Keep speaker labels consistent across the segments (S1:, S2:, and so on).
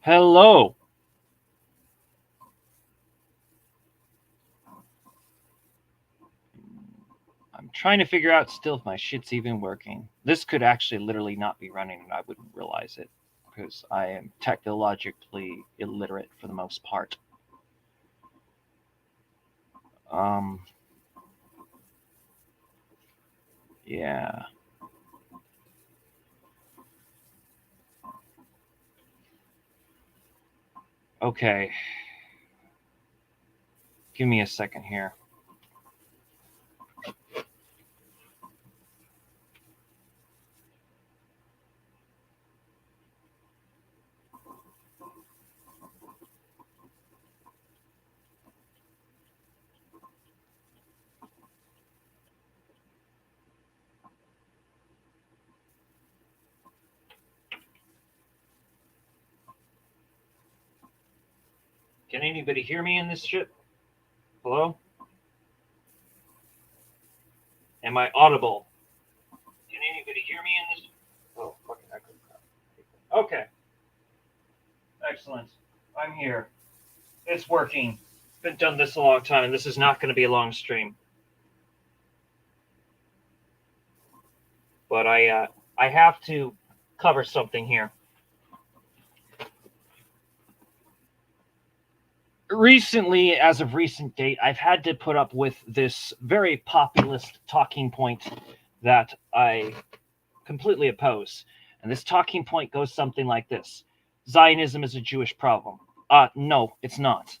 S1: Hello. I'm trying to figure out still if my shit's even working. This could actually literally not be running and I wouldn't realize it because I am technologically illiterate for the most part. Um, yeah. Okay. Give me a second here. Can anybody hear me in this shit? Hello? Am I audible? Can anybody hear me in this? Oh, fucking echo crap. Okay. Excellent. I'm here. It's working. Been done this a long time. This is not going to be a long stream. But I have to cover something here. Recently, as of recent date, I've had to put up with this very populist talking point that I completely oppose. And this talking point goes something like this: Zionism is a Jewish problem. No, it's not.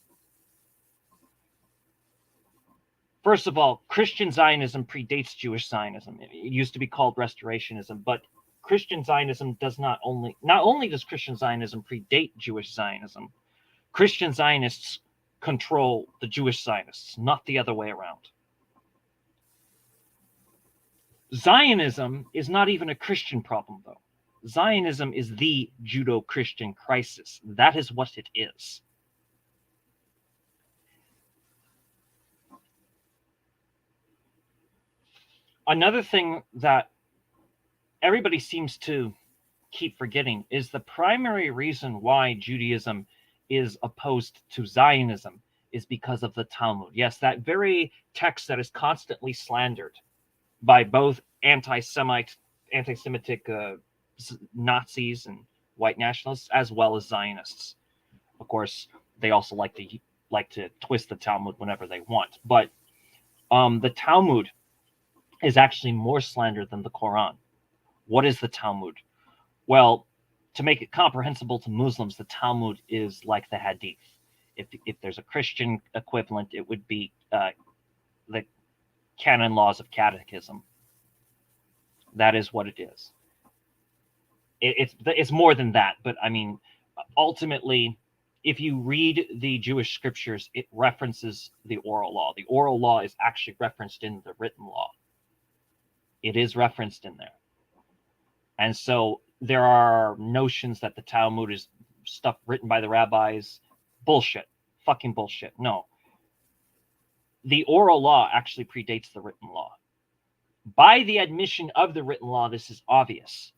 S1: First of all, Christian Zionism predates Jewish Zionism. It used to be called Restorationism, but Christian Zionism does not only does Christian Zionism predate Jewish Zionism, Christian Zionists control the Jewish Zionists, not the other way around. Zionism is not even a Christian problem, though. Zionism is the Judeo-Christian crisis. That is what it is. Another thing that everybody seems to keep forgetting is the primary reason why Judaism is opposed to Zionism is because of the Talmud. Yes, that very text that is constantly slandered by both anti-Semitic Nazis and white nationalists, as well as Zionists. Of course, they also like to twist the Talmud whenever they want. But the Talmud is actually more slandered than the Quran. What is the Talmud? Well, to make it comprehensible to Muslims, the Talmud is like the Hadith. If there's a Christian equivalent, it would be the canon laws of catechism. That is what it is. It's more than that, but I mean, ultimately, if you read the Jewish scriptures, it references the oral law. The oral law is actually referenced in the written law. It is referenced in there. And so there are notions that the Talmud is stuff written by the rabbis. Bullshit. Fucking bullshit. No. The oral law actually predates the written law. By the admission of the written law, this is obvious.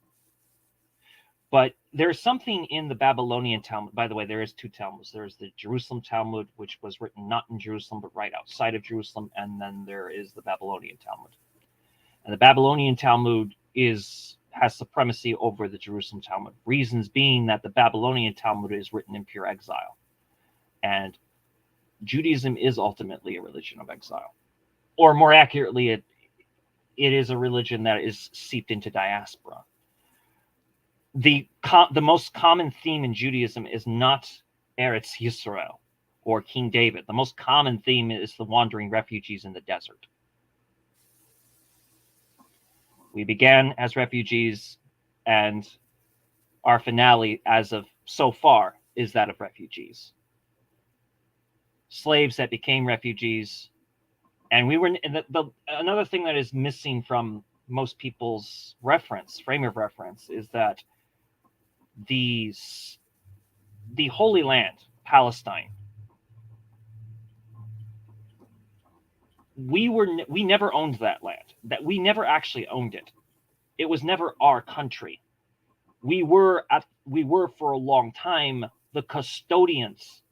S1: But there's something in the Babylonian Talmud. By the way, there is two Talmuds. There's the Jerusalem Talmud, which was written not in Jerusalem, but right outside of Jerusalem. And then there is the Babylonian Talmud. And the Babylonian Talmud has supremacy over the Jerusalem Talmud. Reasons being that the Babylonian Talmud is written in pure exile. And Judaism is ultimately a religion of exile. Or more accurately, it is a religion that is seeped into diaspora. The most common theme in Judaism is not Eretz Yisrael or King David. The most common theme is the wandering refugees in the desert. We began as refugees, and our finale, as of so far, is that of refugees. Slaves that became refugees. And we were another thing that is missing from most people's frame of reference, is that the Holy Land, Palestine, we never owned that land. That we never actually owned it. It was never our country. We were for a long time the custodians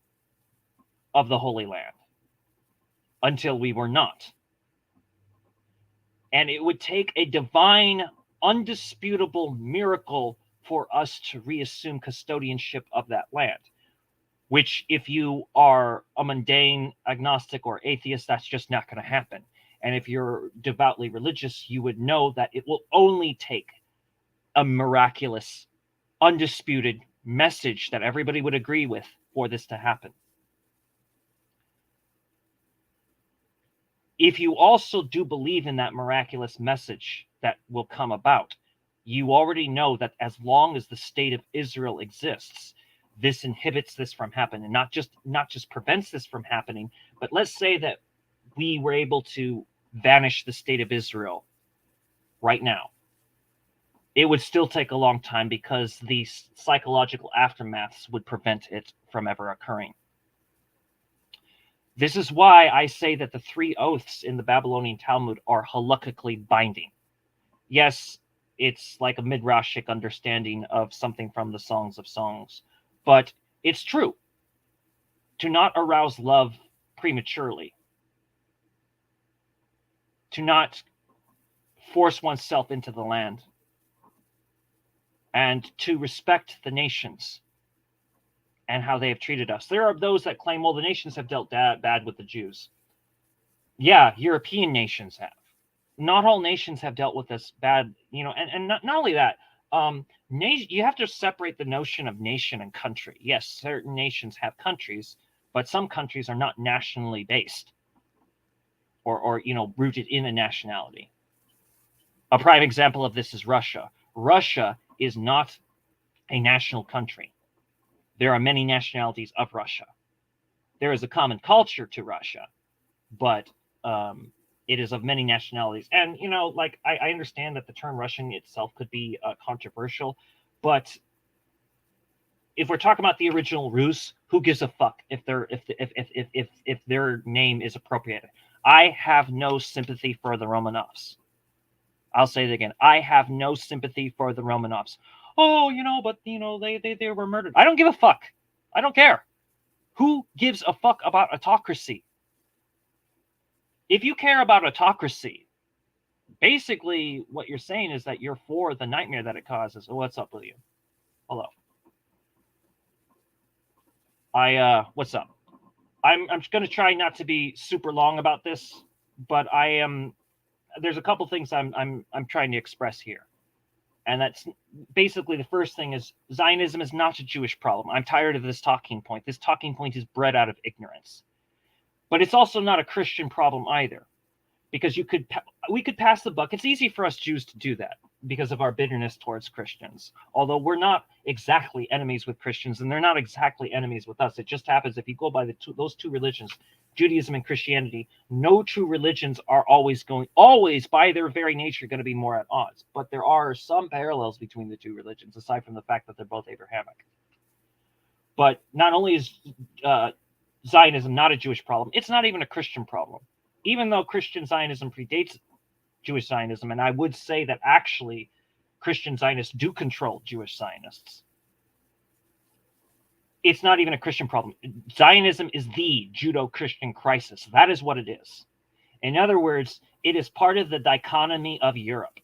S1: of the Holy Land until we were not. And it would take a divine, undisputable miracle for us to reassume custodianship of that land, which, if you are a mundane agnostic or atheist, that's just not going to happen. And if you're devoutly religious, you would know that it will only take a miraculous, undisputed message that everybody would agree with for this to happen. If you also do believe in that miraculous message that will come about, you already know that as long as the state of Israel exists, this inhibits this from happening. Not just prevents this from happening, but let's say that we were able to banish the state of Israel right now. It would still take a long time because the psychological aftermaths would prevent it from ever occurring. This is why I say that the 3 oaths in the Babylonian Talmud are halakhically binding. Yes, it's like a midrashic understanding of something from the Songs of Songs, but it's true. To not arouse love prematurely, to not force oneself into the land, and to respect the nations and how they have treated us. There are those that claim, well, the nations have dealt bad with the Jews. Yeah, European nations have. Not all nations have dealt with us bad, and not only that, you have to separate the notion of nation and country. Yes, certain nations have countries, but some countries are not nationally based or rooted in a nationality. A prime example of this is Russia. Russia is not a national country. There are many nationalities of Russia. There is a common culture to Russia, but it is of many nationalities. And, I understand that the term Russian itself could be controversial, but if we're talking about the original Rus, who gives a fuck if their name is appropriated? I have no sympathy for the Romanovs. I'll say it again. I have no sympathy for the Romanovs. Oh, but they were murdered. I don't give a fuck. I don't care. Who gives a fuck about autocracy? If you care about autocracy, basically what you're saying is that you're for the nightmare that it causes. Oh, what's up with you? Hello. What's up? I'm going to try not to be super long about this, but there's a couple things I'm trying to express here. And that's basically the first thing is Zionism is not a Jewish problem. I'm tired of this talking point. This talking point is bred out of ignorance. But it's also not a Christian problem either, because we could pass the buck. It's easy for us Jews to do that because of our bitterness towards Christians. Although we're not exactly enemies with Christians, and they're not exactly enemies with us. It just happens if you go by those two religions, Judaism and Christianity, no two religions are always by their very nature going to be more at odds. But there are some parallels between the two religions, aside from the fact that they're both Abrahamic. But not only is Zionism not a Jewish problem, it's not even a Christian problem. Even though Christian Zionism predates Jewish Zionism, and I would say that actually Christian Zionists do control Jewish Zionists, it's not even a Christian problem. Zionism is the Judeo-Christian crisis. That is what it is. In other words, it is part of the dichotomy of Europe.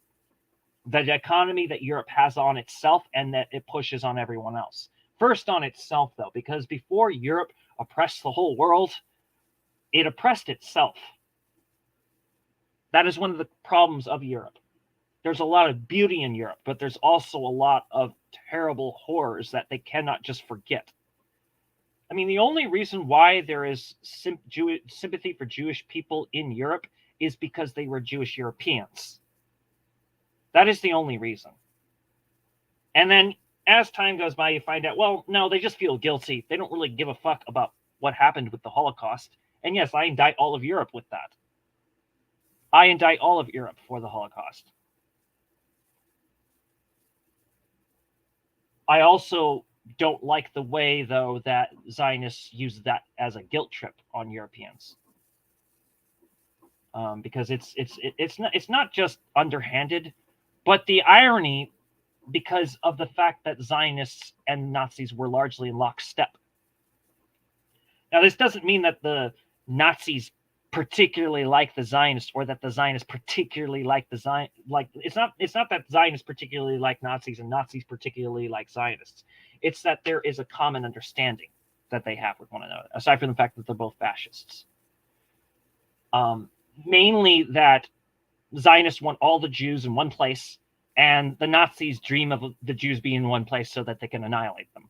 S1: The dichotomy that Europe has on itself and that it pushes on everyone else. First on itself, though, because before Europe oppressed the whole world, it oppressed itself. That is one of the problems of Europe. There's a lot of beauty in Europe, but there's also a lot of terrible horrors that they cannot just forget. I mean, the only reason why there is sympathy for Jewish people in Europe is because they were Jewish Europeans. That is the only reason. And then as time goes by, you find out, well, no, they just feel guilty. They don't really give a fuck about what happened with the Holocaust. And yes, I indict all of Europe with that. I indict all of Europe for the Holocaust. I also don't like the way, though, that Zionists use that as a guilt trip on Europeans, because it's not just underhanded, but the irony because of the fact that Zionists and Nazis were largely in lockstep. Now, this doesn't mean that the Nazis particularly like the Zionists, or that the Zionists particularly like the it's not that Zionists particularly like Nazis and Nazis particularly like Zionists. It's that there is a common understanding that they have with one another, aside from the fact that they're both fascists. Mainly that Zionists want all the Jews in one place, and the Nazis dream of the Jews being in one place so that they can annihilate them.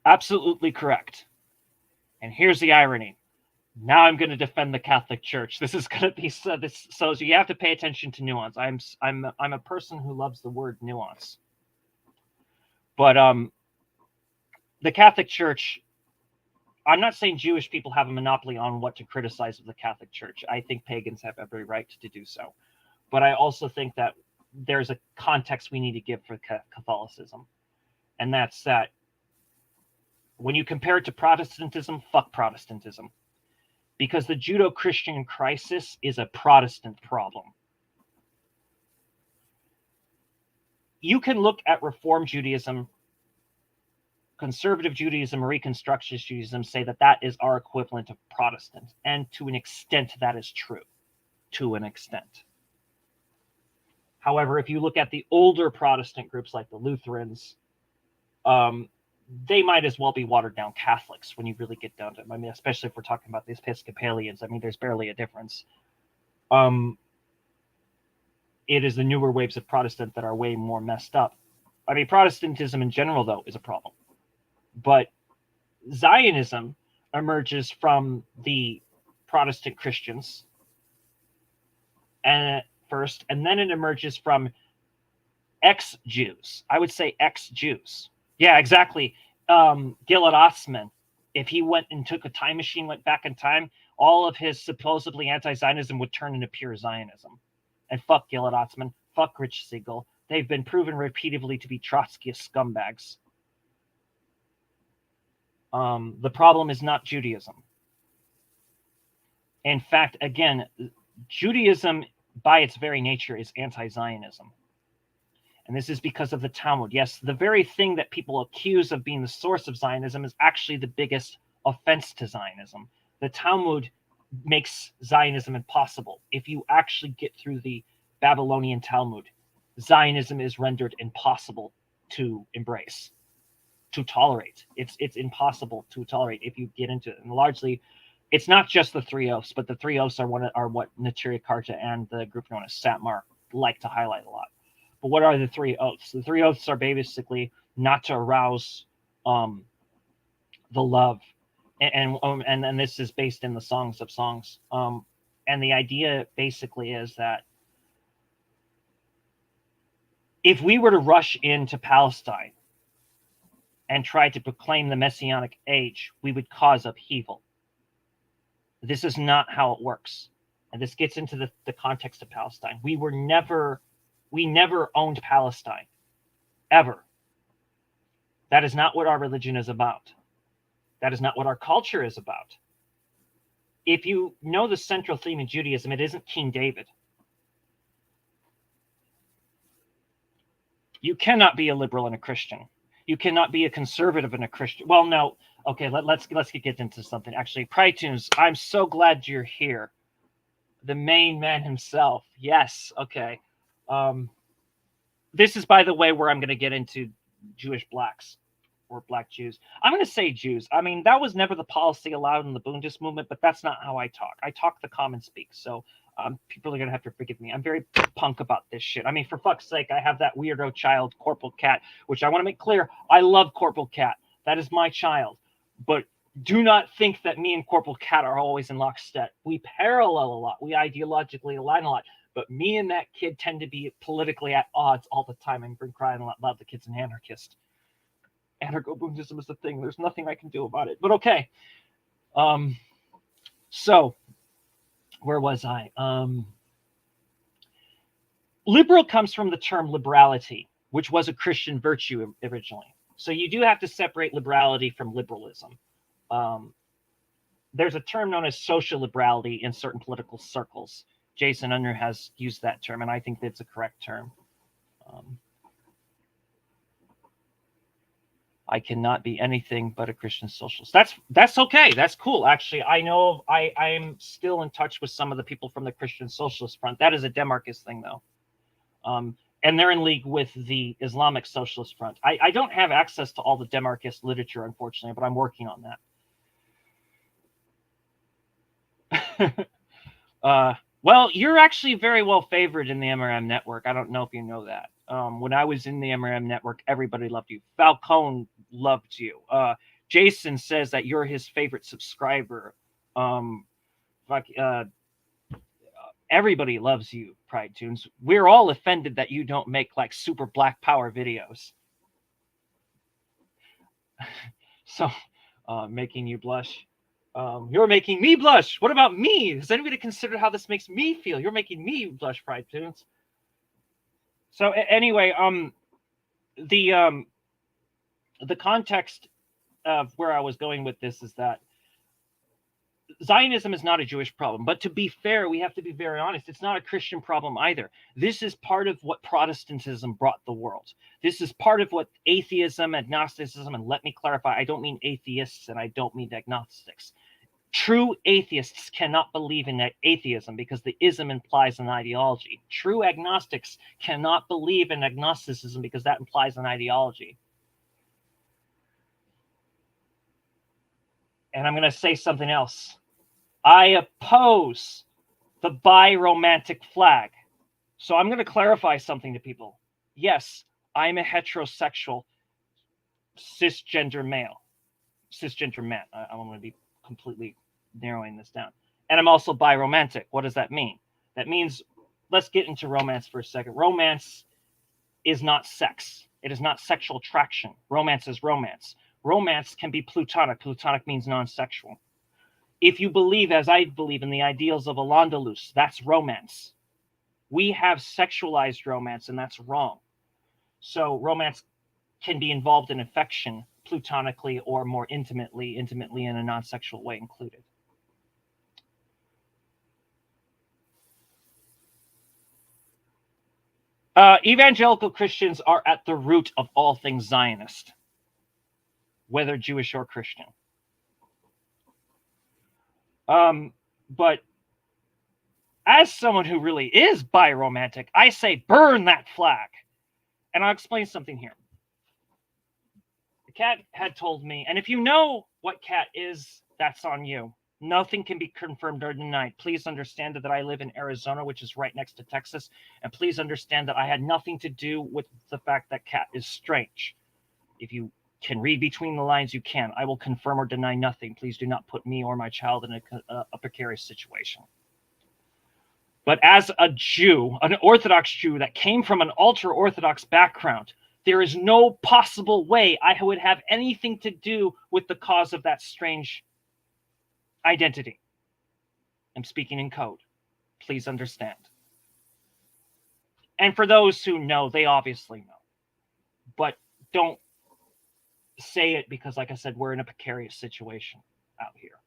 S1: Absolutely correct. And here's the irony. Now I'm going to defend the Catholic Church. This is going to be so you have to pay attention to nuance. I'm a person who loves the word nuance. But the Catholic Church, I'm not saying Jewish people have a monopoly on what to criticize of the Catholic Church. I think pagans have every right to do so. But I also think that there's a context we need to give for Catholicism. And that's that when you compare it to Protestantism, fuck Protestantism. Because the Judeo-Christian crisis is a Protestant problem. You can look at Reform Judaism, Conservative Judaism, Reconstructionist Judaism, say that that is our equivalent of Protestant. And to an extent, that is true. To an extent. However, if you look at the older Protestant groups like the Lutherans, they might as well be watered down Catholics when you really get down to it. I mean, especially if we're talking about the Episcopalians. I mean, there's barely a difference. It is the newer waves of Protestant that are way more messed up. I mean, Protestantism in general, though, is a problem. But Zionism emerges from the Protestant Christians and first, and then it emerges from ex-Jews. I would say ex-Jews. Yeah, exactly. Gilad Osman, if he went and took a time machine, went back in time, all of his supposedly anti-Zionism would turn into pure Zionism. And fuck Gilad Osman, fuck Rich Siegel. They've been proven repeatedly to be Trotskyist scumbags. The problem is not Judaism. In fact, again, Judaism by its very nature is anti-Zionism. And this is because of the Talmud. Yes, the very thing that people accuse of being the source of Zionism is actually the biggest offense to Zionism. The Talmud makes Zionism impossible. If you actually get through the Babylonian Talmud, Zionism is rendered impossible to embrace, to tolerate. It's impossible to tolerate if you get into it. And largely, it's not just the three oaths, but the three oaths are what Neturei Karta and the group known as Satmar like to highlight a lot. But what are the three oaths? The three oaths are basically not to arouse the love, and this is based in the Songs of Songs. And the idea basically is that if we were to rush into Palestine and try to proclaim the Messianic age, we would cause upheaval. This is not how it works. And this gets into the context of Palestine. We never owned Palestine, ever. That is not what our religion is about. That is not what our culture is about. If you know the central theme in Judaism, it isn't King David. You cannot be a liberal and a Christian. You cannot be a conservative and a Christian. Well, no. Okay, let's get into something. Actually, Prytunes, I'm so glad you're here. The main man himself. Yes. Okay. This is, by the way, where I'm going to get into Jewish blacks or black Jews. I'm going to say Jews. I mean, that was never the policy allowed in the Bundist movement, but that's not how I talk. I talk the common speak. So people are going to have to forgive me. I'm very punk about this shit. I mean, for fuck's sake, I have that weirdo child, Corporal Cat, which I want to make clear. I love Corporal Cat. That is my child. But do not think that me and Corporal Cat are always in lockstep. We parallel a lot. We ideologically align a lot. But me and that kid tend to be politically at odds all the time. I've been crying a lot about the kid's an anarchist. Anarcho-Bundism is the thing. There's nothing I can do about it. But okay. So, where was I? Liberal comes from the term liberality, which was a Christian virtue originally. So you do have to separate liberality from liberalism. there's a term known as social liberality in certain political circles. Jason Unruh has used that term, and I think that's a correct term. I cannot be anything but a Christian socialist. That's okay. That's cool. Actually, I know I'm still in touch with some of the people from the Christian Socialist Front. That is a Demarchist thing, though. And they're in league with the Islamic Socialist Front. I don't have access to all the Demarchist literature, unfortunately, but I'm working on that. Well, you're actually very well favored in the MRM network. I don't know if you know that. When I was in the MRM network, everybody loved you. Falcone loved you. Jason says that you're his favorite subscriber. Everybody loves you, Pride Tunes. We're all offended that you don't make like super Black Power videos. So, making you blush. You're making me blush. What about me? Has anybody considered how this makes me feel? You're making me blush, Pride Tunes. So anyway, the context of where I was going with this is that Zionism is not a Jewish problem, but to be fair, we have to be very honest. It's not a Christian problem either. This is part of what Protestantism brought the world. This is part of what atheism, agnosticism, and let me clarify, I don't mean atheists and I don't mean agnostics. True atheists cannot believe in atheism because the ism implies an ideology. True agnostics cannot believe in agnosticism because that implies an ideology. And I'm going to say something else. I oppose the bi-romantic flag. So I'm going to clarify something to people. Yes, I'm a heterosexual cisgender male. Cisgender man. I'm going to be completely narrowing this down. And I'm also bi-romantic. What does that mean? That means, let's get into romance for a second. Romance is not sex. It is not sexual attraction. Romance is romance. Romance can be plutonic. Plutonic means non-sexual. If you believe, as I believe, in the ideals of Al-Andalus, that's romance. We have sexualized romance, and that's wrong. So romance can be involved in affection, platonically or more intimately in a non-sexual way included. Evangelical Christians are at the root of all things Zionist, whether Jewish or Christian. But as someone who really is bi-romantic, I say burn that flag. And I'll explain something here. The cat had told me, and if you know what cat is, that's on you. Nothing can be confirmed or denied. Please understand that I live in Arizona, which is right next to Texas. And please understand that I had nothing to do with the fact that cat is strange. If you can read between the lines, you can. I will confirm or deny nothing. Please do not put me or my child in a precarious situation. But as a Jew, an Orthodox Jew that came from an ultra-Orthodox background, there is no possible way I would have anything to do with the cause of that strange identity. I'm speaking in code. Please understand. And for those who know, they obviously know. But don't say it because, like I said, we're in a precarious situation out here.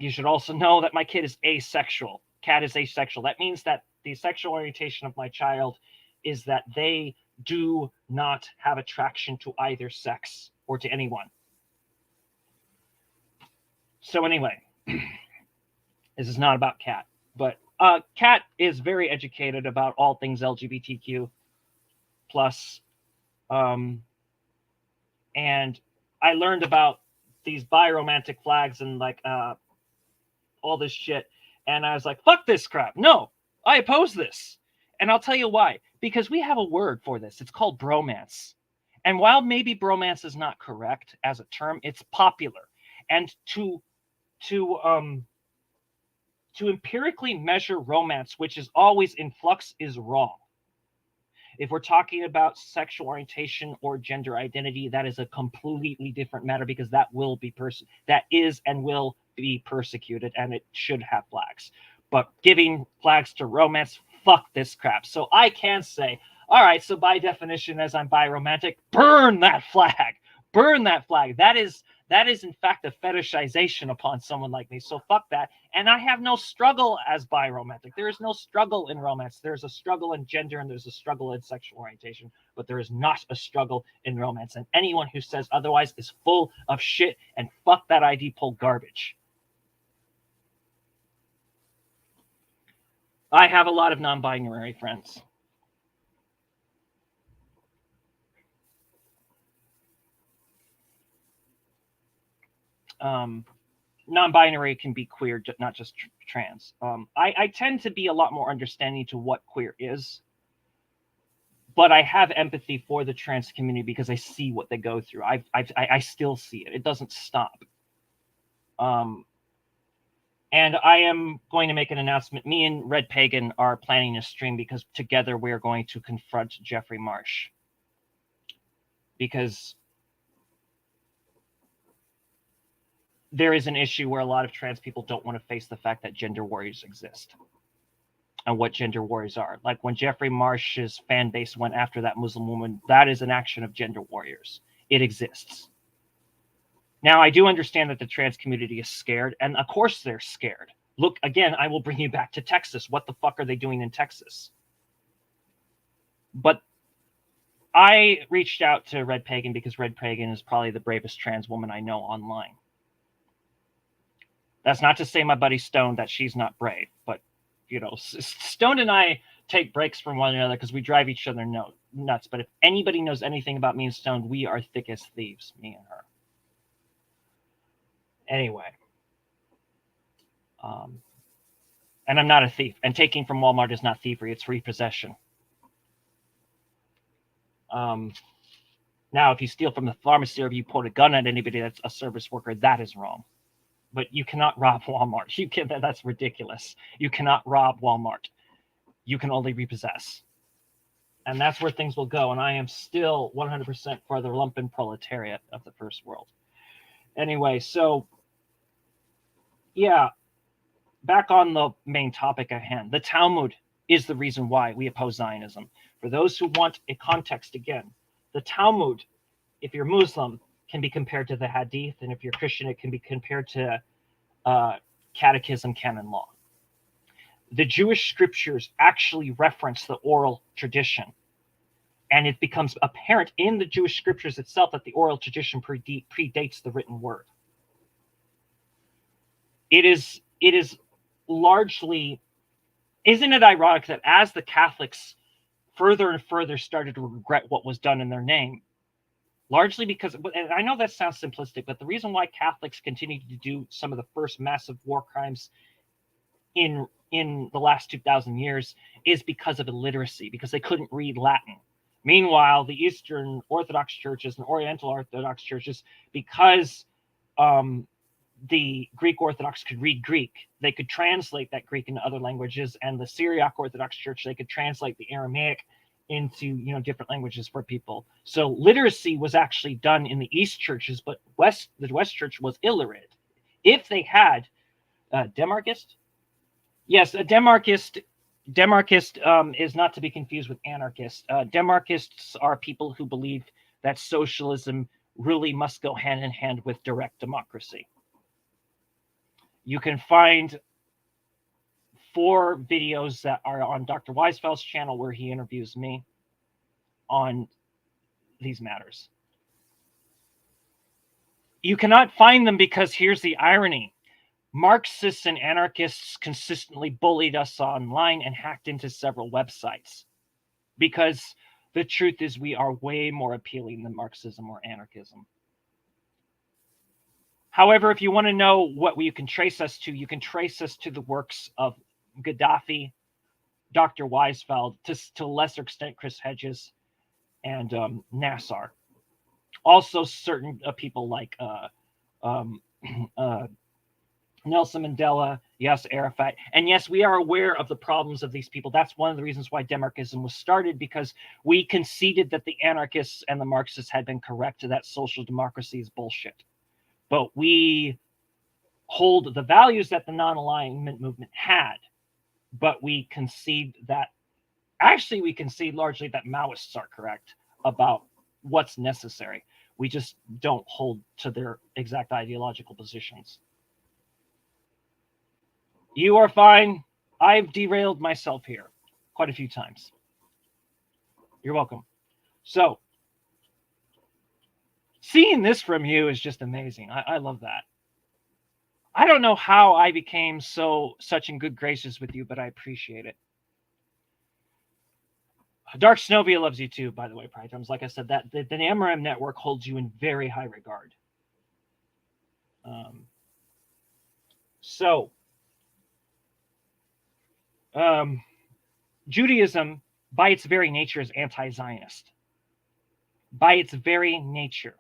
S1: You should also know that my kid is asexual. Cat is asexual. That means that the sexual orientation of my child is that they do not have attraction to either sex or to anyone. So anyway, this is not about Cat, but Cat is very educated about all things LGBTQ plus. And I learned about these bi-romantic flags and like all this shit. And I was like, fuck this crap. No, I oppose this. And I'll tell you why. Because we have a word for this. It's called bromance. And while maybe bromance is not correct as a term, it's popular. And to empirically measure romance, which is always in flux, is wrong. If we're talking about sexual orientation or gender identity, that is a completely different matter because that will be that is and will be persecuted, and it should have flags. But giving flags to romance, fuck this crap. So I can say, all right, so by definition, as I'm bi-romantic, burn that flag. Burn that flag. That is That is, in fact, a fetishization upon someone like me. So fuck that. And I have no struggle as biromantic. There is no struggle in romance. There's a struggle in gender and there's a struggle in sexual orientation, but there is not a struggle in romance. And anyone who says otherwise is full of shit, and fuck that ID poll garbage. I have a lot of non-binary friends. Non-binary can be queer, not just trans. I tend to be a lot more understanding to what queer is, but I have empathy for the trans community because I see what they go through. I still see it. It doesn't stop. And I am going to make an announcement. Me and Red Pagan are planning a stream because together we're going to confront Jeffrey Marsh. Because there is an issue where a lot of trans people don't want to face the fact that gender warriors exist and what gender warriors are. Like when Jeffrey Marsh's fan base went after that Muslim woman, that is an action of gender warriors. It exists. Now, I do understand that the trans community is scared, and of course they're scared. Look, again, I will bring you back to Texas. What the fuck are they doing in Texas? But I reached out to Red Pagan because Red Pagan is probably the bravest trans woman I know online. That's not to say my buddy Stone that she's not brave, but, you know, Stone and I take breaks from one another because we drive each other nuts. But if anybody knows anything about me and Stone, we are thick as thieves, me and her. Anyway. And I'm not a thief. And taking from Walmart is not thievery. It's repossession. Now, if you steal from the pharmacy or if you point a gun at anybody that's a service worker, that is wrong. But you cannot rob Walmart. You can. That's ridiculous. You cannot rob Walmart. You can only repossess. And that's where things will go. And I am still 100% for the lumpen proletariat of the first world. Anyway, so, yeah, back on the main topic at hand. The Talmud is the reason why we oppose Zionism. For those who want a context again, the Talmud, if you're Muslim, can be compared to the Hadith, and if you're Christian, it can be compared to Catechism, canon law. The Jewish scriptures actually reference the oral tradition, and it becomes apparent in the Jewish scriptures itself that the oral tradition predates the written word. It is largely, isn't it ironic that as the Catholics further and further started to regret what was done in their name, largely because, and I know that sounds simplistic, but the reason why Catholics continued to do some of the first massive war crimes in the last 2,000 years is because of illiteracy, because they couldn't read Latin. Meanwhile, the Eastern Orthodox churches and Oriental Orthodox churches, because the Greek Orthodox could read Greek, they could translate that Greek into other languages, and the Syriac Orthodox Church, they could translate the Aramaic into, you know, different languages for people. So literacy was actually done in the East churches, but the West Church was illiterate. If they had Demarchist, yes, a Demarchist is not to be confused with anarchist. Demarchists are people who believe that socialism really must go hand in hand with direct democracy. You can find 4 videos that are on Dr. Weisfeld's channel where he interviews me on these matters. You cannot find them because here's the irony. Marxists and anarchists consistently bullied us online and hacked into several websites, because the truth is we are way more appealing than Marxism or anarchism. However, if you want to know what you can trace us to, you can trace us to the works of Gaddafi, Dr. Weisfeld, to a lesser extent Chris Hedges, and Nassar. Also certain people like Nelson Mandela, yes, Arafat. And yes, we are aware of the problems of these people. That's one of the reasons why Demarchism was started, because we conceded that the anarchists and the Marxists had been correct, that social democracy is bullshit. But we hold the values that the non-alignment movement had, but we concede largely that Maoists are correct about what's necessary. We just don't hold to their exact ideological positions. You are fine. I've derailed myself here quite a few times. You're welcome. So, seeing this from you is just amazing. I love that. I don't know how I became such in good graces with you, but I appreciate it. Dark Snovia loves you too, by the way, Prytums. Like I said, that the MRM network holds you in very high regard. Judaism, by its very nature, is anti-Zionist. By its very nature.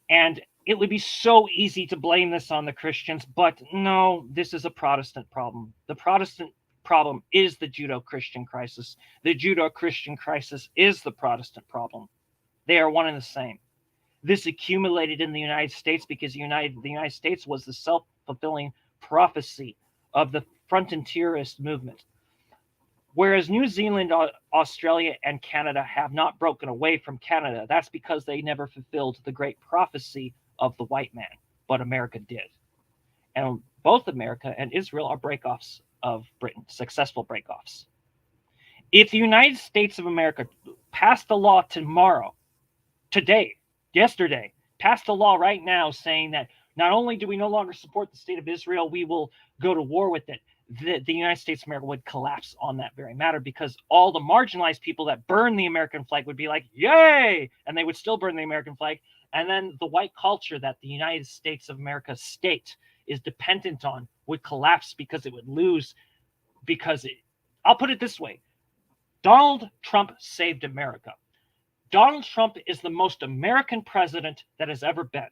S1: And it would be so easy to blame this on the Christians, but no, this is a Protestant problem. The Protestant problem is the Judeo-Christian crisis. The Judeo-Christian crisis is the Protestant problem. They are one and the same. This accumulated in the United States because the United States was the self-fulfilling prophecy of the frontierist movement. Whereas New Zealand, Australia, and Canada have not broken away from Canada, that's because they never fulfilled the great prophecy of the white man, but America did. And both America and Israel are breakoffs of Britain, successful breakoffs. If the United States of America passed a law tomorrow, today, yesterday, passed a law right now saying that not only do we no longer support the state of Israel, we will go to war with it, the United States of America would collapse on that very matter, because all the marginalized people that burn the American flag would be like, yay! And they would still burn the American flag. And then the white culture that the United States of America state is dependent on would collapse because it would lose. I'll put it this way. Donald Trump saved America. Donald Trump is the most American president that has ever been.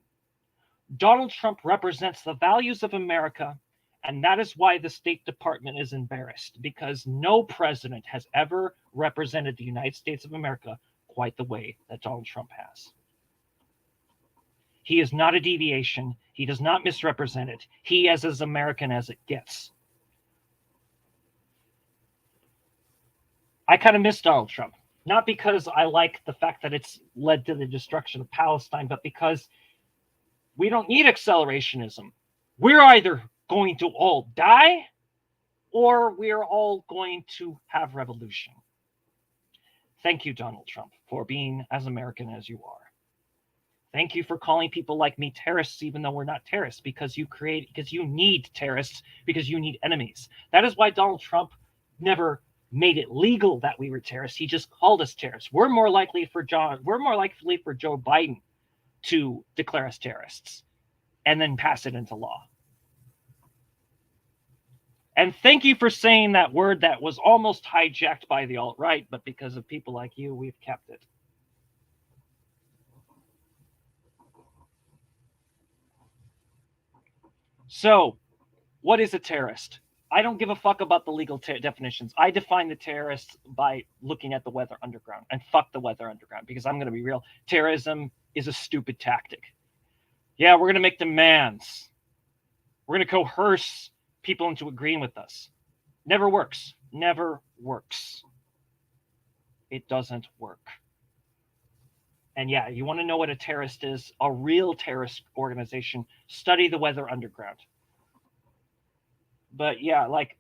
S1: Donald Trump represents the values of America, and that is why the State Department is embarrassed, because no president has ever represented the United States of America quite the way that Donald Trump has. He is not a deviation. He does not misrepresent it. He is as American as it gets. I kind of miss Donald Trump, not because I like the fact that it's led to the destruction of Palestine, but because we don't need accelerationism. We're either going to all die, or we're all going to have revolution. Thank you, Donald Trump, for being as American as you are. Thank you for calling people like me terrorists, even though we're not terrorists, because you need terrorists, because you need enemies. That is why Donald Trump never made it legal that we were terrorists. He just called us terrorists. We're more likely for Joe Biden to declare us terrorists and then pass it into law. And thank you for saying that word that was almost hijacked by the alt-right, but because of people like you, we've kept it. So, what is a terrorist? I don't give a fuck about the legal definitions. I define the terrorists by looking at the Weather Underground, and fuck the Weather Underground, because I'm going to be real. Terrorism is a stupid tactic. Yeah, we're going to make demands. We're going to coerce people into agreeing with us. Never works. Never works. It doesn't work. And yeah, you want to know what a terrorist is? A real terrorist organization. Study the Weather Underground. But yeah, like,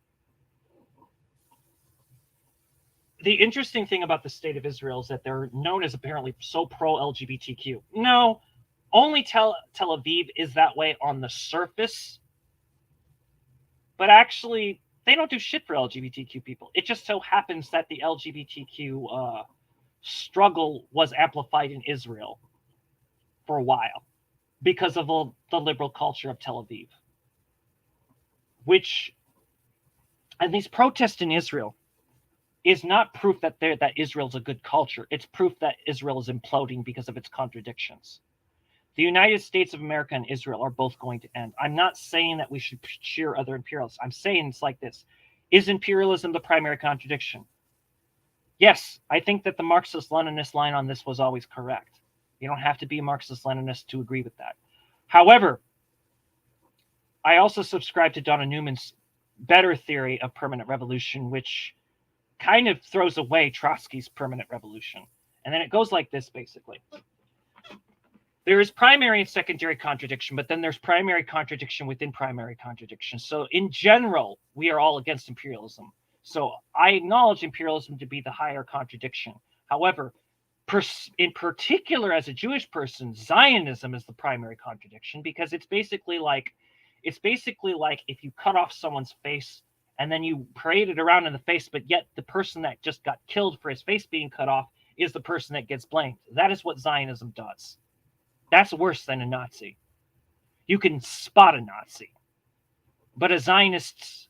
S1: the interesting thing about the state of Israel is that they're known as apparently so pro-LGBTQ. No, only Tel Aviv is that way on the surface. But actually, they don't do shit for LGBTQ people. It just so happens that the LGBTQ struggle was amplified in Israel for a while because of the liberal culture of Tel Aviv. And these protests in Israel is not proof that Israel's a good culture. It's proof that Israel is imploding because of its contradictions. The United States of America and Israel are both going to end. I'm not saying that we should cheer other imperialists. I'm saying it's like this. Is imperialism the primary contradiction? Yes, I think that the Marxist-Leninist line on this was always correct. You don't have to be a Marxist-Leninist to agree with that. However, I also subscribe to Donna Newman's better theory of permanent revolution, which kind of throws away Trotsky's permanent revolution And then it goes like this, basically. There is primary and secondary contradiction, but then there's primary contradiction within primary contradiction. So in general, we are all against imperialism. So I acknowledge imperialism to be the higher contradiction. However, in particular, as a Jewish person, Zionism is the primary contradiction, because it's basically like if you cut off someone's face and then you parade it around in the face, but yet the person that just got killed for his face being cut off is the person that gets blamed. That is what Zionism does. That's worse than a Nazi. You can spot a Nazi, but a Zionist,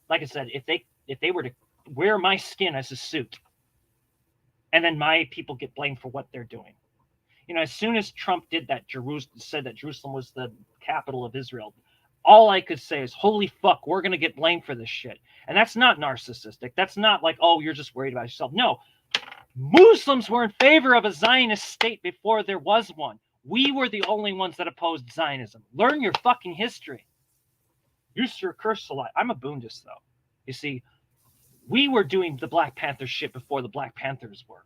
S1: like I said, if they were to wear my skin as a suit, and then my people get blamed for what they're doing. You know, as soon as Trump did that, said that Jerusalem was the capital of Israel, all I could say is, holy fuck, we're going to get blamed for this shit. And that's not narcissistic. That's not like, oh, you're just worried about yourself. No, Muslims were in favor of a Zionist state before there was one. We were the only ones that opposed Zionism. Learn your fucking history. You sure curse a lot. I'm a Bundist, though. You see, we were doing the Black Panther shit before the Black Panthers were.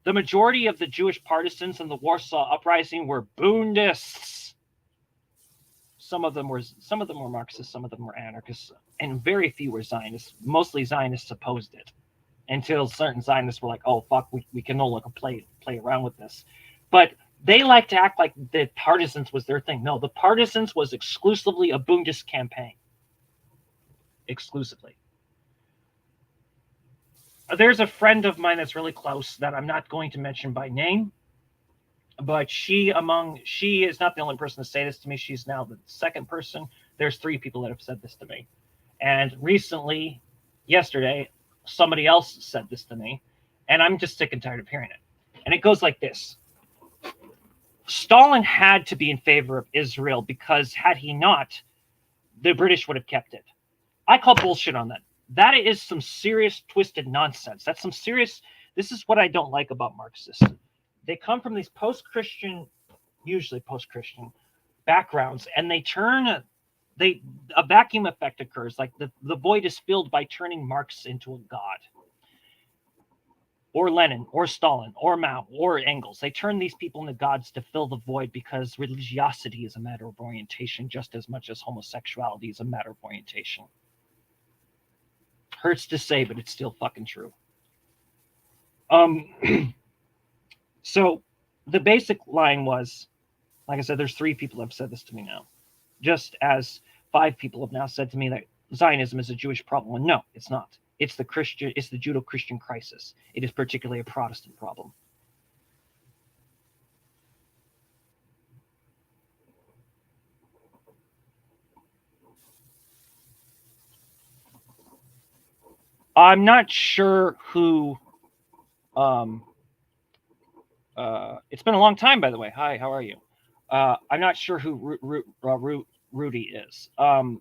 S1: The majority of the Jewish partisans in the Warsaw Uprising were Bundists. Some of them were Marxists, some of them were anarchists, and very few were Zionists. Mostly Zionists opposed it, until certain Zionists were like, "Oh fuck, we can no longer play around with this." But they like to act like the partisans was their thing. No, the partisans was exclusively a Bundist campaign. Exclusively. There's a friend of mine that's really close that I'm not going to mention by name, but she is not the only person to say this to me. She's now the second person. There's 3 people that have said this to me. And recently, yesterday, somebody else said this to me, and I'm just sick and tired of hearing it. And it goes like this. Stalin had to be in favor of Israel because had he not, the British would have kept it. I call bullshit on that. That is some serious twisted nonsense. That's some serious. This is what I don't like about Marxists. They come from these usually post-Christian backgrounds, and they turn a vacuum effect occurs. Like the void is filled by turning Marx into a god, or Lenin, or Stalin, or Mao, or Engels. They turn these people into gods to fill the void because religiosity is a matter of orientation just as much as homosexuality is a matter of orientation. Hurts to say, but it's still fucking true. So the basic line was, like I said, there's 3 people that have said this to me now, just as 5 people have now said to me that Zionism is a Jewish problem. And no, it's not. It's the Judeo-Christian crisis. It is particularly a Protestant problem. I'm not sure who. It's been a long time, by the way. Hi, how are you? I'm not sure who Rudy is,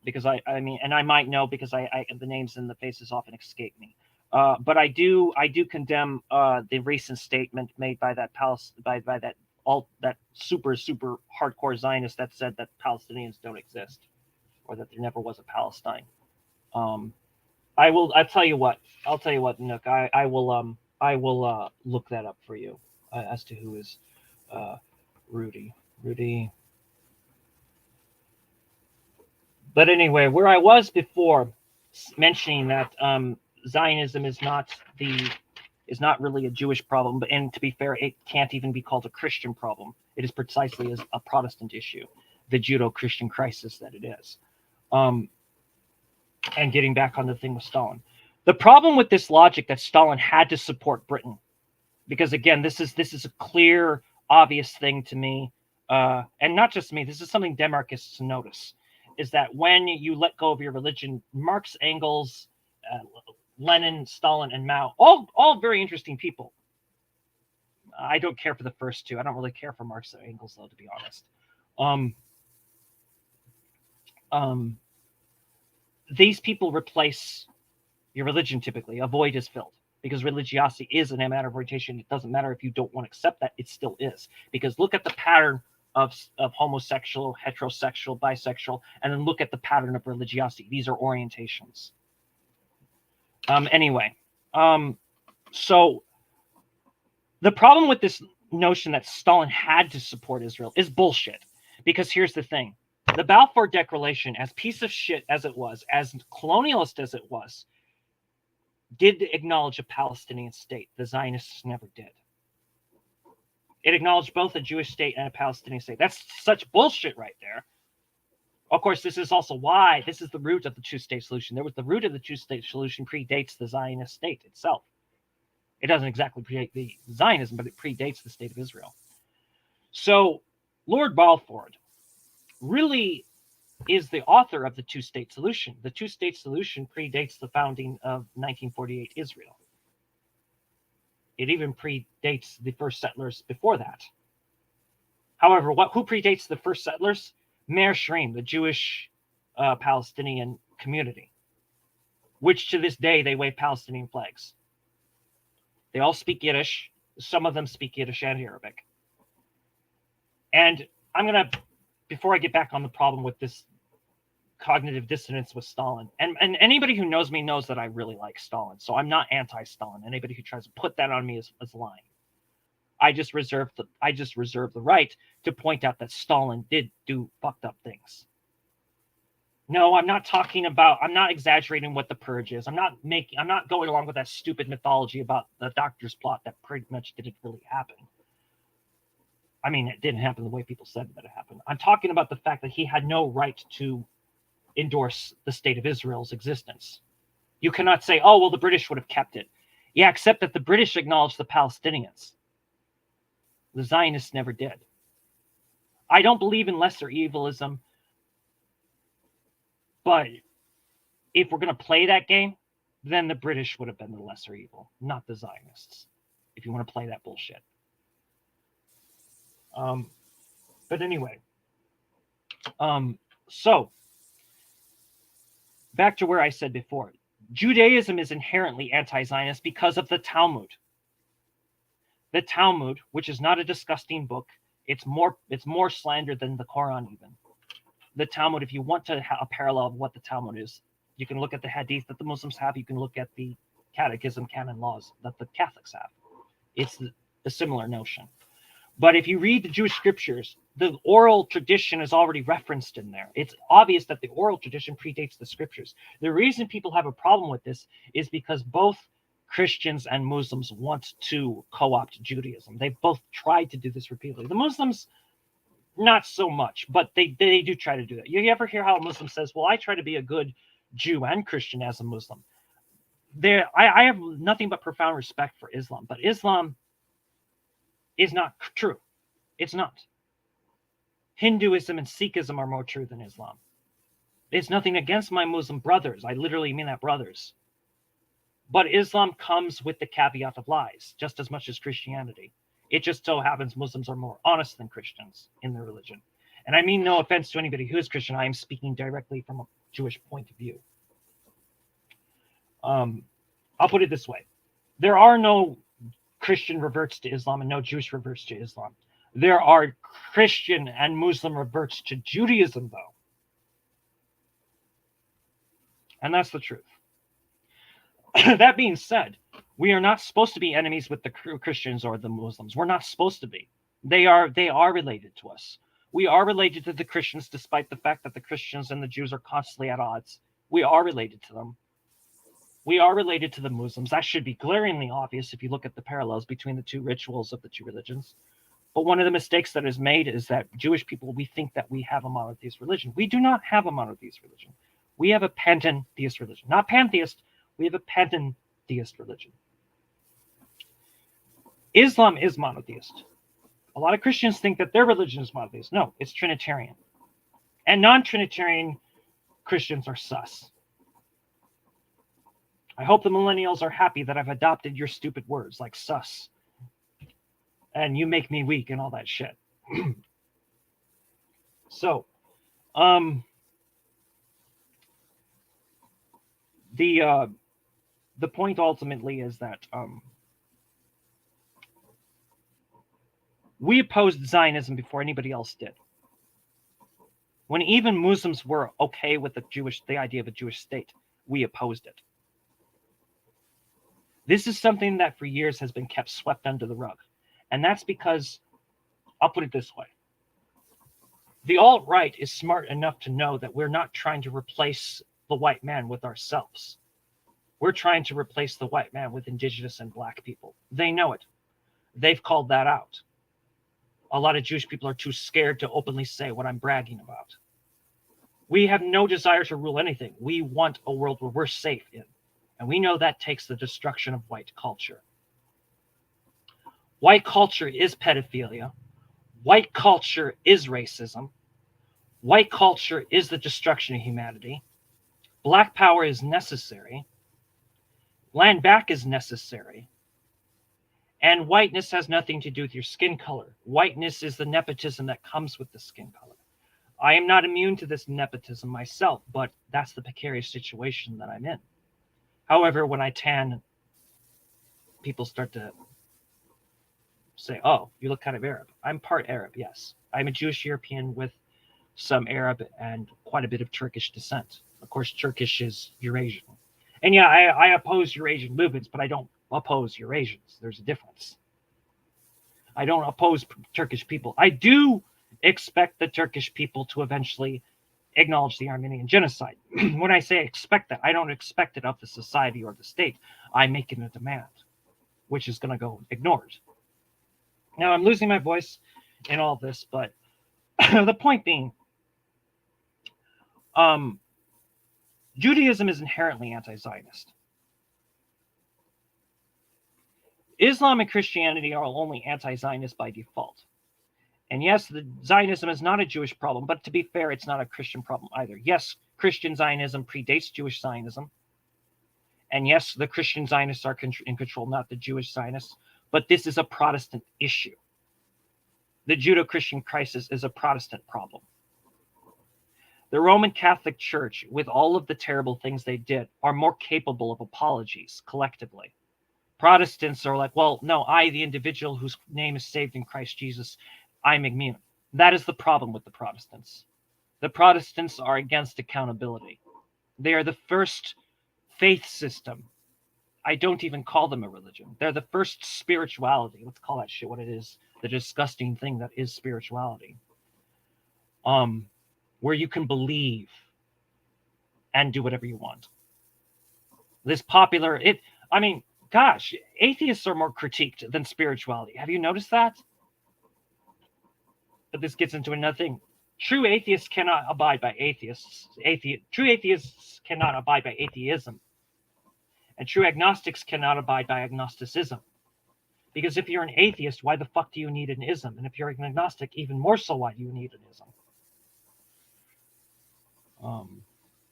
S1: because I mean, and I might know because I the names and the faces often escape me. But I do condemn the recent statement made by that that super hardcore Zionist that said that Palestinians don't exist, or that there never was a Palestine. I'll tell you what, Nook. I will look that up for you as to who is Rudy. But anyway, where I was before, mentioning that Zionism is not really a Jewish problem, and to be fair, it can't even be called a Christian problem. It is precisely as a Protestant issue, the Judeo-Christian crisis that it is. And getting back on the thing with Stalin, the problem with this logic that Stalin had to support Britain, because again, this is a clear, obvious thing to me, and not just me. This is something Demarchists notice, is that when you let go of your religion, Marx, Engels, Lenin, Stalin, and Mao, all very interesting people. I don't care for the first 2. I don't really care for Marx or Engels, though, to be honest. These people replace your religion typically. A void is filled because religiosity is a matter of orientation. It doesn't matter if you don't want to accept that. It still is. Because look at the pattern of homosexual, heterosexual, bisexual, and then look at the pattern of religiosity. These are orientations. Anyway, so The problem with this notion that Stalin had to support Israel is bullshit. Because here's the thing. The Balfour Declaration, as piece of shit as it was, as colonialist as it was, did acknowledge a Palestinian state. The Zionists never did. It acknowledged both a Jewish state and a Palestinian state. That's such bullshit right there. Of course, this is also why this is the root of the two-state solution. The root of the two-state solution predates the Zionist state itself. It doesn't exactly predate the Zionism, but it predates the state of Israel. So Lord Balfour really is the author of the two-state solution. The two-state solution predates the founding of 1948 Israel. It even predates the first settlers before that. However, who predates the first settlers? Meir Shrim, the Jewish Palestinian community, which to this day they wave Palestinian flags. They all speak Yiddish. Some of them speak Yiddish and Arabic. And I'm going to, before I get back on the problem with this cognitive dissonance with Stalin, and anybody who knows me knows that I really like Stalin, so I'm not anti-Stalin. Anybody who tries to put that on me is lying. I just reserve the right to point out that Stalin did do fucked up things. No, I'm not exaggerating what the purge is. I'm not going along with that stupid mythology about the doctor's plot that pretty much didn't really happen. I mean, it didn't happen the way people said that it happened. I'm talking about the fact that he had no right to endorse the state of Israel's existence. You cannot say, oh, well, the British would have kept it. Yeah, except that the British acknowledged the Palestinians. The Zionists never did. I don't believe in lesser evilism, but if we're going to play that game, then the British would have been the lesser evil, not the Zionists, if you want to play that bullshit. But anyway, so back to where I said before, Judaism is inherently anti-Zionist because of the Talmud. The Talmud, which is not a disgusting book, it's more slander than the Quran even. The Talmud, if you want to have a parallel of what the Talmud is, you can look at the Hadith that the Muslims have. You can look at the Catechism, canon laws that the Catholics have. It's a similar notion. But if you read the Jewish scriptures, the oral tradition is already referenced in there. It's obvious that the oral tradition predates the scriptures. The reason people have a problem with this is because both Christians and Muslims want to co-opt Judaism. They've both tried to do this repeatedly. The Muslims, not so much, but they do try to do that. You ever hear how a Muslim says, well, I try to be a good Jew and Christian as a Muslim? I have nothing but profound respect for Islam, but Islam is not true. It's not. Hinduism and Sikhism are more true than Islam. It's nothing against my Muslim brothers. I literally mean that, brothers. But Islam comes with the caveat of lies, just as much as Christianity. It just so happens Muslims are more honest than Christians in their religion. And I mean no offense to anybody who is Christian. I am speaking directly from a Jewish point of view. I'll put it this way. There are no Christian reverts to Islam and no Jewish reverts to Islam. There are Christian and Muslim reverts to Judaism, though. And that's the truth. That being said, we are not supposed to be enemies with the Christians or the Muslims. We're not supposed to be. They are related to us. We are related to the Christians, despite the fact that the Christians and the Jews are constantly at odds. We are related to them. We are related to the Muslims. That should be glaringly obvious if you look at the parallels between the two rituals of the two religions. But one of the mistakes that is made is that Jewish people, we think that we have a monotheist religion. We do not have a monotheist religion. We have a pantheist religion. Not pantheist, we have a pantheist religion. Islam is monotheist. A lot of Christians think that their religion is monotheist. No, it's Trinitarian. And non-Trinitarian Christians are sus. I hope the millennials are happy that I've adopted your stupid words like sus and you make me weak and all that shit. So, the point ultimately is that we opposed Zionism before anybody else did. When even Muslims were okay with the idea of a Jewish state, we opposed it. This is something that for years has been kept swept under the rug. And that's because, I'll put it this way. The alt-right is smart enough to know that we're not trying to replace the white man with ourselves. We're trying to replace the white man with indigenous and black people. They know it. They've called that out. A lot of Jewish people are too scared to openly say what I'm bragging about. We have no desire to rule anything. We want a world where we're safe in. And we know that takes the destruction of white culture. White culture is pedophilia. White culture is racism. White culture is the destruction of humanity. Black power is necessary. Land back is necessary. And whiteness has nothing to do with your skin color. Whiteness is the nepotism that comes with the skin color. I am not immune to this nepotism myself, but that's the precarious situation that I'm in. However, when I tan, people start to say, oh, you look kind of Arab. I'm part Arab, yes. I'm a Jewish European with some Arab and quite a bit of Turkish descent. Of course, Turkish is Eurasian. And yeah, I oppose Eurasian movements, but I don't oppose Eurasians. There's a difference. I don't oppose Turkish people. I do expect the Turkish people to eventually acknowledge the Armenian genocide. When I say expect that, I don't expect it of the society or the state. I'm making a demand, which is going to go ignored. Now, I'm losing my voice in all this, but the point being, Judaism is inherently anti-Zionist. Islam and Christianity are only anti-Zionist by default. And yes, the Zionism is not a Jewish problem, but to be fair, it's not a Christian problem either. Yes, Christian Zionism predates Jewish Zionism. And yes, the Christian Zionists are in control, not the Jewish Zionists. But this is a Protestant issue. The Judeo-Christian crisis is a Protestant problem. The Roman Catholic Church, with all of the terrible things they did, are more capable of apologies collectively. Protestants are like, well, no, I, the individual whose name is saved in Christ Jesus, I'm immune. That is the problem with the Protestants. The Protestants are against accountability. They are the first faith system. I don't even call them a religion. They're the first spirituality. Let's call that shit what it is. The disgusting thing that is spirituality. Where you can believe and do whatever you want. This popular, gosh, atheists are more critiqued than spirituality. Have you noticed that? But this gets into another thing. True atheists cannot abide by atheists. True atheists cannot abide by atheism. And true agnostics cannot abide by agnosticism. Because if you're an atheist, why the fuck do you need an ism? And if you're an agnostic, even more so, why do you need an ism?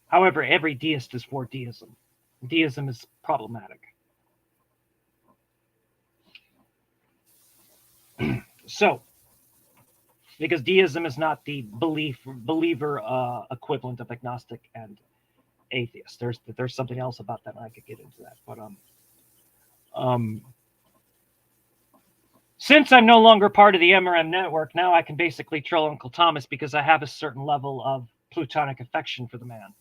S1: However, every deist is for deism. Deism is problematic. So, because deism is not the believer equivalent of agnostic and atheist. There's something else about that, and I could get into that. But since I'm no longer part of the MRM network, now I can basically troll Uncle Thomas because I have a certain level of plutonic affection for the man.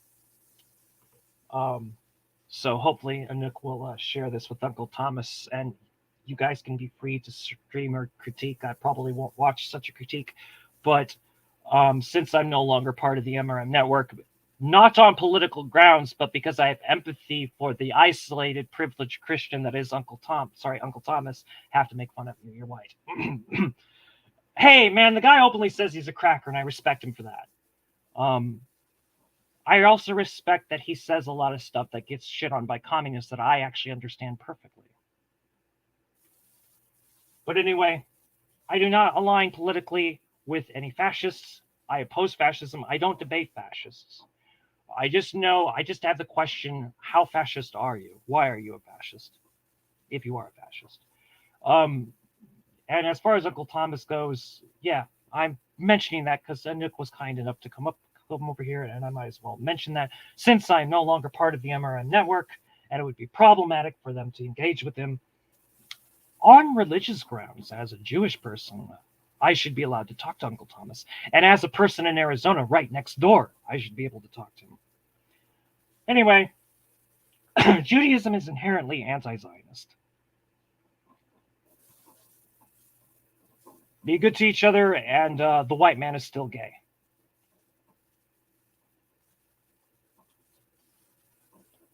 S1: So hopefully Anouk will share this with Uncle Thomas, and you guys can be free to stream or critique. I probably won't watch such a critique, but since I'm no longer part of the MRM network, not on political grounds, but because I have empathy for the isolated, privileged Christian that is Uncle Thomas, have to make fun of you. You're white. Hey, man, the guy openly says he's a cracker, and I respect him for that. I also respect that he says a lot of stuff that gets shit on by communists that I actually understand perfectly. But anyway, I do not align politically with any fascists. I oppose fascism. I don't debate fascists. I just have the question, how fascist are you? Why are you a fascist? If you are a fascist. And as far as Uncle Thomas goes, yeah, I'm mentioning that because Anouk was kind enough to come over here, and I might as well mention that since I'm no longer part of the MRN network, and it would be problematic for them to engage with him on religious grounds. As a Jewish person, I should be allowed to talk to Uncle Thomas, and as a person in Arizona right next door, I should be able to talk to him. Anyway, Judaism is inherently anti-Zionist. be good to each other, and the white man is still gay.